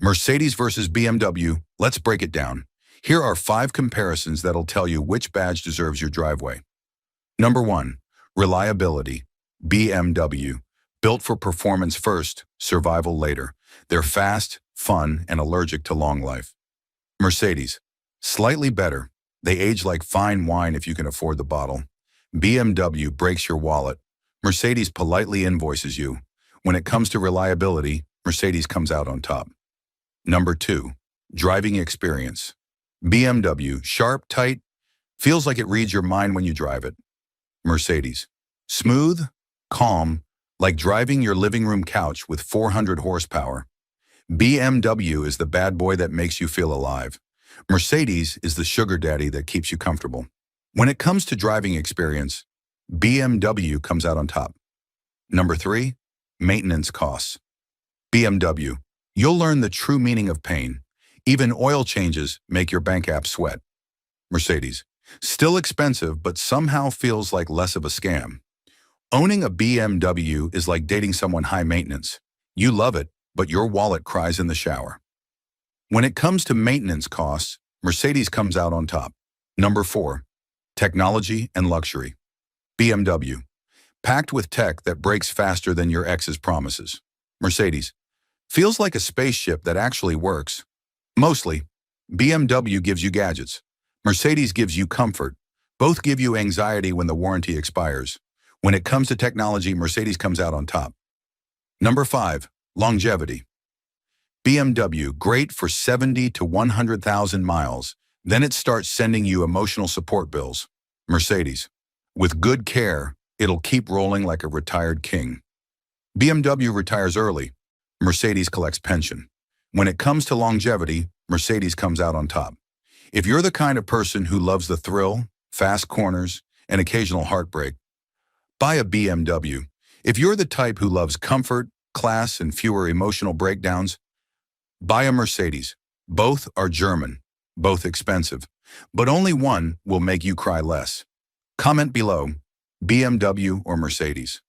Mercedes versus BMW, let's break it down. Here are 5 comparisons that'll tell you which badge deserves your driveway. Number 1. Reliability. BMW. Built for performance first, survival later. They're fast, fun, and allergic to long life. Mercedes. Slightly better. They age like fine wine if you can afford the bottle. BMW breaks your wallet. Mercedes politely invoices you. When it comes to reliability, Mercedes comes out on top. Number 2. Driving experience. BMW, sharp, tight, feels like it reads your mind when you drive it. Mercedes. Smooth, calm, like driving your living room couch with 400 horsepower. BMW is the bad boy that makes you feel alive. Mercedes is the sugar daddy that keeps you comfortable. When it comes to driving experience, BMW comes out on top. Number 3. Maintenance costs. BMW. You'll learn the true meaning of pain. Even oil changes make your bank app sweat. Mercedes. Still expensive, but somehow feels like less of a scam. Owning a BMW is like dating someone high maintenance. You love it, but your wallet cries in the shower. When it comes to maintenance costs, Mercedes comes out on top. Number 4. Technology and luxury. BMW. Packed with tech that breaks faster than your ex's promises. Mercedes. Feels like a spaceship that actually works. Mostly, BMW gives you gadgets. Mercedes gives you comfort. Both give you anxiety when the warranty expires. When it comes to technology, Mercedes comes out on top. Number 5. Longevity. BMW, great for 70 to 100,000 miles. Then it starts sending you emotional support bills. Mercedes. With good care, it'll keep rolling like a retired king. BMW retires early. Mercedes collects pension. When it comes to longevity, Mercedes comes out on top. If you're the kind of person who loves the thrill, fast corners, and occasional heartbreak, buy a BMW. If you're the type who loves comfort, class, and fewer emotional breakdowns, buy a Mercedes. Both are German, both expensive, but only one will make you cry less. Comment below, BMW or Mercedes.